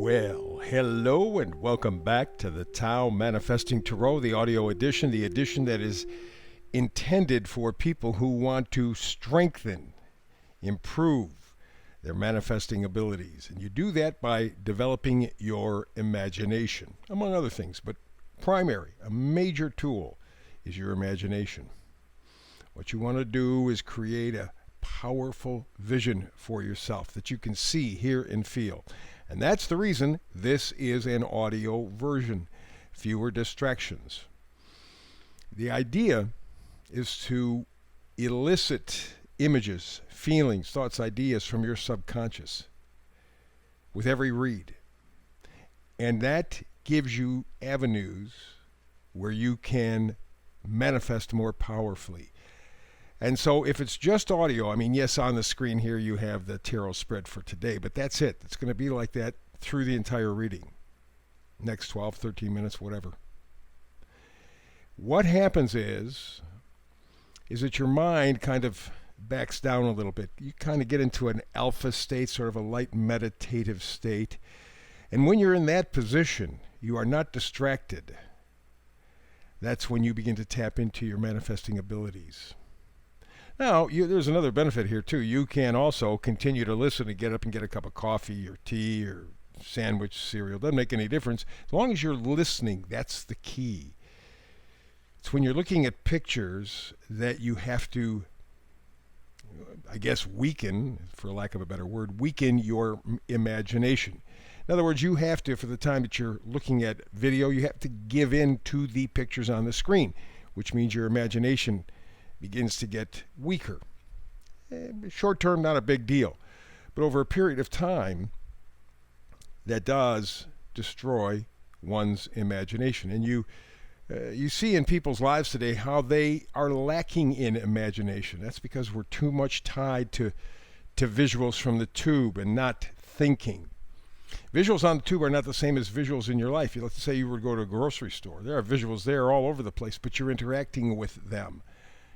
Well, hello and welcome back to the Tao Manifesting Tarot, the audio edition, the edition that is intended for people who want to strengthen, improve their manifesting abilities. And you do that by developing your imagination, among other things. But primary, a major tool, is your imagination. What you want to do is create a powerful vision for yourself that you can see, hear, and feel. And that's the reason this is an audio version. Fewer distractions. The idea is to elicit images, feelings, thoughts, ideas from your subconscious with every read. And that gives you avenues where you can manifest more powerfully. And so if it's just audio, I mean, yes, on the screen here you have the tarot spread for today, but that's it. It's going to be like that through the entire reading. Next 12, 13 minutes, whatever. What happens is that your mind kind of backs down a little bit. You kind of get into an alpha state, sort of a light meditative state. And when you're in that position, you are not distracted. That's when you begin to tap into your manifesting abilities. Now, there's another benefit here, too. You can also continue to listen and get up and get a cup of coffee or tea or sandwich, cereal. Doesn't make any difference. As long as you're listening, that's the key. It's when you're looking at pictures that you have to, I guess, weaken, for lack of a better word, weaken your imagination. In other words, you have to, for the time that you're looking at video, you have to give in to the pictures on the screen, which means your imagination begins to get weaker. Short term, not a big deal. But over a period of time, that does destroy one's imagination. And you see in people's lives today how they are lacking in imagination. That's because we're too much tied to visuals from the tube and not thinking. Visuals on the tube are not the same as visuals in your life. Let's say you were to go to a grocery store. There are visuals there all over the place, but you're interacting with them.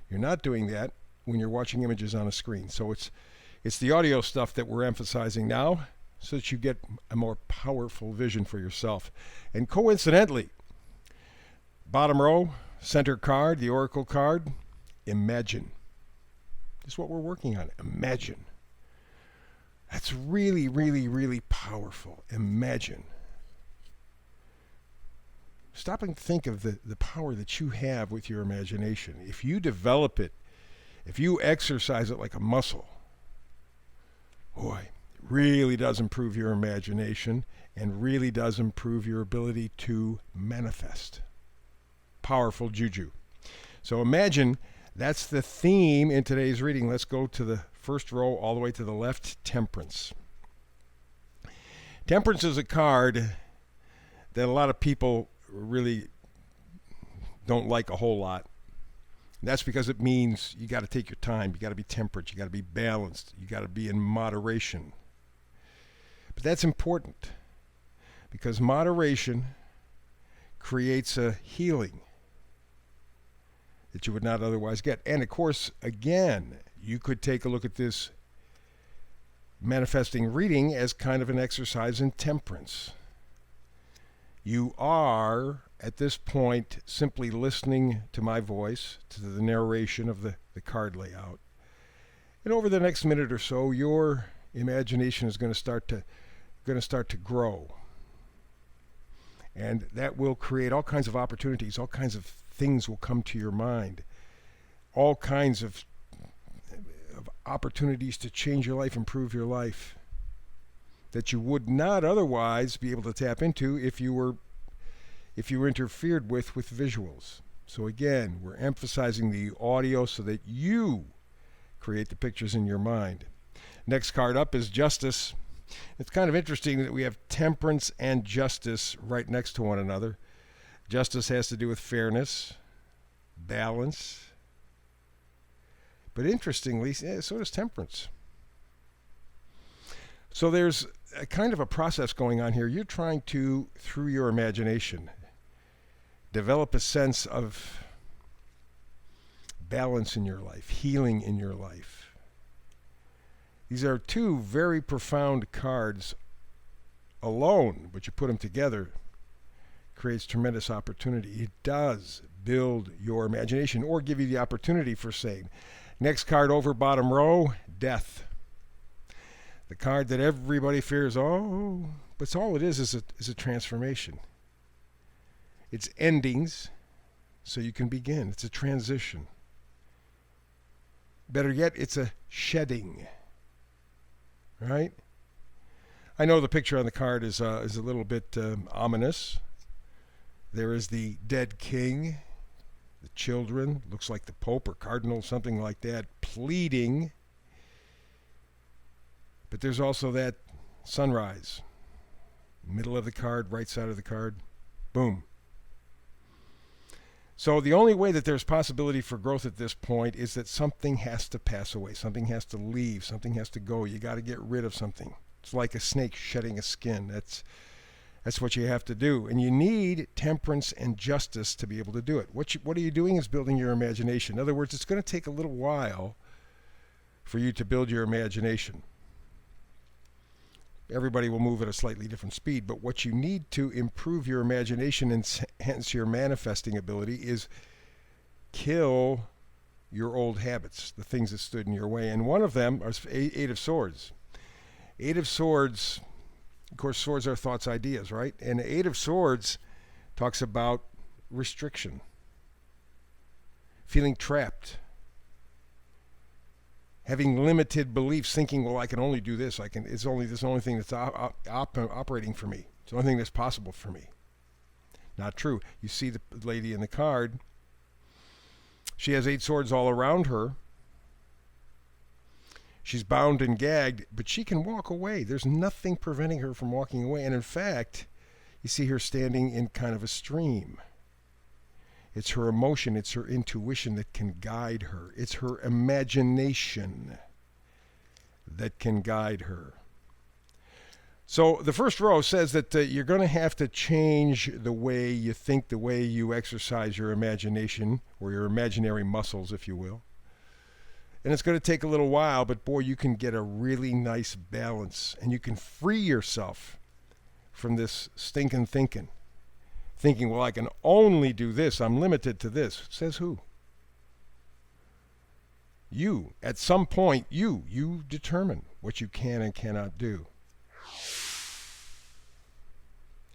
You're not doing that when you're watching images on a screen. So it's the audio stuff that we're emphasizing now so that you get a more powerful vision for yourself. And coincidentally, bottom row, center card, the Oracle card, imagine. This is what we're working on. Imagine. That's really, really, really powerful. Imagine. Stop and think of the power that you have with your imagination. If you develop it, if you exercise it like a muscle, boy, it really does improve your imagination and really does improve your ability to manifest. Powerful juju. So imagine, that's the theme in today's reading. Let's go to the first row all the way to the left, Temperance. Temperance is a card that a lot of people really don't like a whole lot. And that's because it means you got to take your time. You got to be temperate. You got to be balanced. You got to be in moderation. But that's important because moderation creates a healing that you would not otherwise get. And of course, again, you could take a look at this manifesting reading as kind of an exercise in temperance. You are, at this point, simply listening to my voice, to the narration of the card layout. And over the next minute or so, your imagination is going to start to grow. And that will create all kinds of opportunities, all kinds of things will come to your mind, all kinds of opportunities to change your life, improve your life, that you would not otherwise be able to tap into if you were interfered with visuals. So again, we're emphasizing the audio so that you create the pictures in your mind. Next card up is Justice. It's kind of interesting that we have Temperance and Justice right next to one another. Justice has to do with fairness, balance, but interestingly, so does Temperance. So there's a kind of a process going on here. You're trying to, through your imagination, develop a sense of balance in your life, healing in your life. These are two very profound cards alone, but you put them together, creates tremendous opportunity. It does build your imagination or give you the opportunity for saying. Next card over, bottom row, death. The card that everybody fears, but all it is a transformation. It's endings so you can begin. It's a transition. Better yet, it's a shedding. Right? I know the picture on the card is a little bit ominous. There is the dead king, the children, looks like the Pope or Cardinal, something like that, pleading. But there's also that sunrise. Middle of the card, right side of the card, boom. So the only way that there's possibility for growth at this point is that something has to pass away, something has to leave, something has to go. You got to get rid of something. It's like a snake shedding a skin. That's what you have to do. And you need temperance and justice to be able to do it. What are you doing is building your imagination. In other words, it's going to take a little while for you to build your imagination. Everybody will move at a slightly different speed, but what you need to improve your imagination and hence your manifesting ability is kill your old habits, the things that stood in your way. And one of them is Eight of Swords. Eight of Swords, of course, swords are thoughts, ideas, right? And Eight of Swords talks about restriction, feeling trapped, having limited beliefs, thinking, well, I can only do this. It's the only thing that's operating for me. It's the only thing that's possible for me. Not true. You see the lady in the card. She has 8 swords all around her. She's bound and gagged, but she can walk away. There's nothing preventing her from walking away. And in fact, you see her standing in kind of a stream. It's her emotion, it's her intuition that can guide her. It's her imagination that can guide her. So the first row says that you're going to have to change the way you think, the way you exercise your imagination, or your imaginary muscles, if you will. And it's going to take a little while, but boy, you can get a really nice balance, and you can free yourself from this stinking thinking. Thinking, well, I can only do this. I'm limited to this. Says who? You. At some point, you determine what you can and cannot do.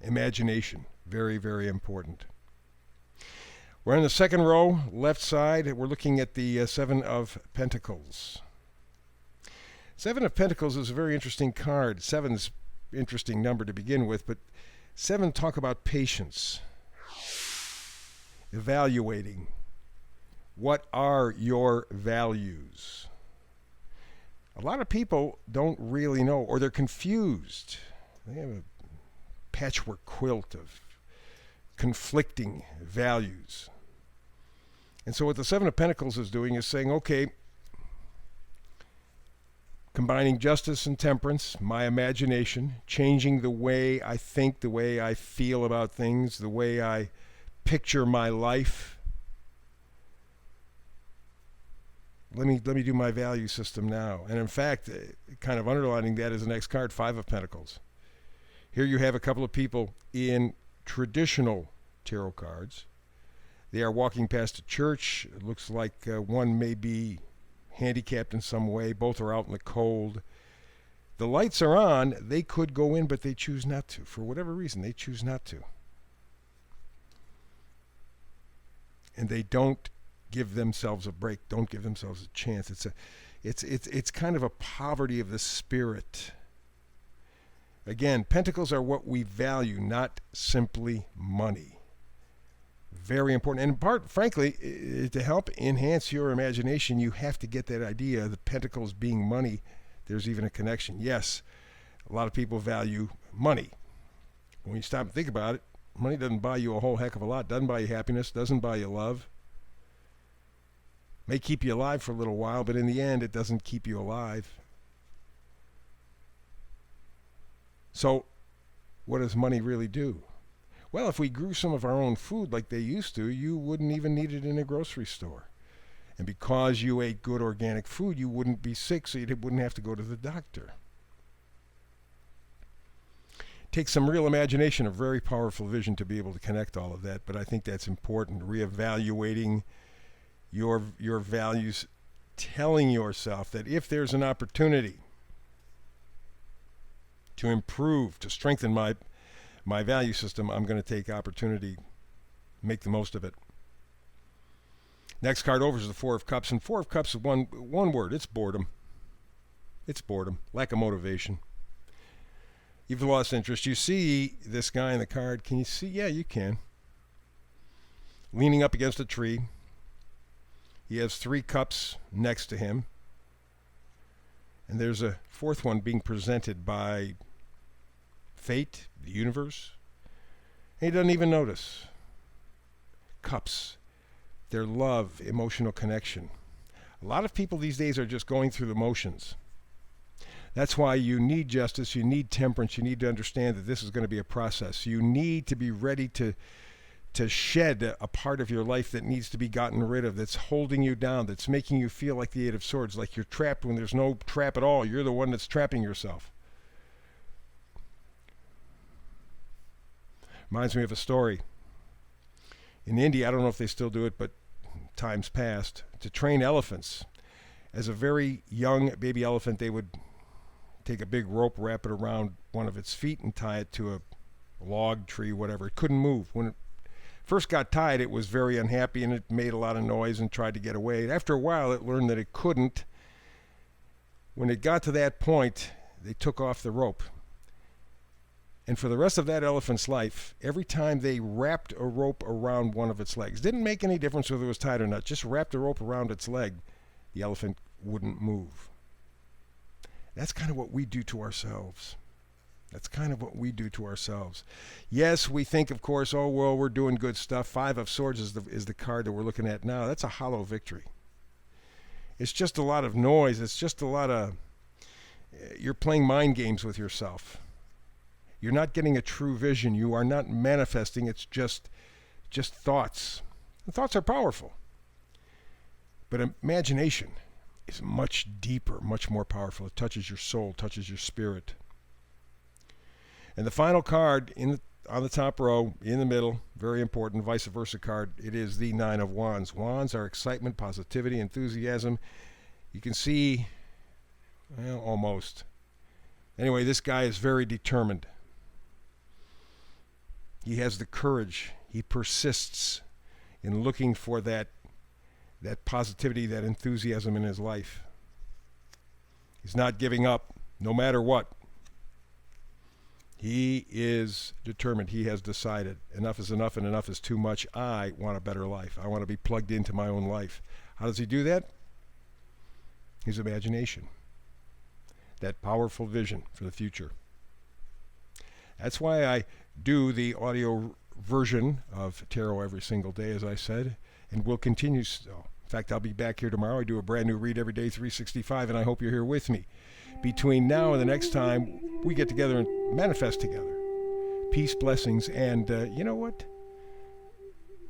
Imagination. Very, very important. We're in the second row, left side. We're looking at the Seven of Pentacles. Seven of Pentacles is a very interesting card. Seven's interesting number to begin with, but 7 talk about patience, evaluating. What are your values? A lot of people don't really know, or they're confused. They have a patchwork quilt of conflicting values. And so what the Seven of Pentacles is doing is saying, okay, combining justice and temperance, my imagination, changing the way I think, the way I feel about things, the way I picture my life. Let me do my value system now. And in fact, kind of underlining that is the next card, Five of Pentacles. Here you have a couple of people in traditional tarot cards. They are walking past a church. It looks like one may be handicapped in some way. Both are out in the cold. The lights are on. They could go in, but they choose not to. For whatever reason, they choose not to. And they don't give themselves a break. Don't give themselves a chance. It's kind of a poverty of the spirit. Again, pentacles are what we value, not simply money. Very important. And in part, frankly, to help enhance your imagination, you have to get that idea, the pentacles being money. There's even a connection. Yes, a lot of people value money. When you stop and think about it, money doesn't buy you a whole heck of a lot. Doesn't buy you happiness. Doesn't buy you love. May keep you alive for a little while, but in the end, it doesn't keep you alive. So, what does money really do? Well, if we grew some of our own food like they used to, you wouldn't even need it in a grocery store. And because you ate good organic food, you wouldn't be sick, so you wouldn't have to go to the doctor. Takes some real imagination, a very powerful vision to be able to connect all of that. But I think that's important. Reevaluating your values, telling yourself that if there's an opportunity to improve, to strengthen my value system, I'm going to take opportunity, make the most of it. Next card over is the Four of Cups, and Four of Cups is one word. It's boredom. It's boredom, lack of motivation. You've lost interest. You see this guy in the card. Can you see? Yeah, you can. Leaning up against a tree. He has 3 cups next to him. And there's a fourth one being presented by fate, the universe. And he doesn't even notice. Cups. Their love, emotional connection. A lot of people these days are just going through the motions. That's why you need justice, you need temperance, you need to understand that this is going to be a process. You need to be ready to shed a part of your life that needs to be gotten rid of, that's holding you down, that's making you feel like the Eight of Swords, like you're trapped when there's no trap at all. You're the one that's trapping yourself. Reminds me of a story. In India, I don't know if they still do it, but times past, to train elephants. As a very young baby elephant, they would take a big rope, wrap it around one of its feet, and tie it to a log, tree, whatever. It couldn't move. When it first got tied, it was very unhappy, and it made a lot of noise and tried to get away. After a while, it learned that it couldn't. When it got to that point, they took off the rope. And for the rest of that elephant's life, every time they wrapped a rope around one of its legs, didn't make any difference whether it was tied or not, just wrapped a rope around its leg, the elephant wouldn't move. That's kind of what we do to ourselves. That's kind of what we do to ourselves. Yes, we think, of course, oh, well, we're doing good stuff. 5 of Swords is the card that we're looking at now. That's a hollow victory. It's just a lot of noise. It's just a lot of, you're playing mind games with yourself. You're not getting a true vision. You are not manifesting. It's just thoughts. And thoughts are powerful. But imagination is much deeper, much more powerful. It touches your soul, touches your spirit. And the final card on the top row, in the middle, very important, vice versa card, it is the Nine of Wands. Wands are excitement, positivity, enthusiasm. You can see, well, almost. Anyway, this guy is very determined. He has the courage. He persists in looking for that positivity, that enthusiasm in his life. He's not giving up, no matter what. He is determined. He has decided enough is enough and enough is too much. I want a better life. I want to be plugged into my own life. How does he do that? His imagination. That powerful vision for the future. That's why I do the audio version of tarot every single day, as I said, and will continue so. In fact, I'll be back here tomorrow. I do a brand new read every day, 365, and I hope you're here with me. Between now and the next time we get together and manifest together. Peace, blessings, and you know what?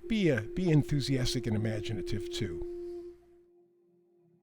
Be enthusiastic and imaginative too.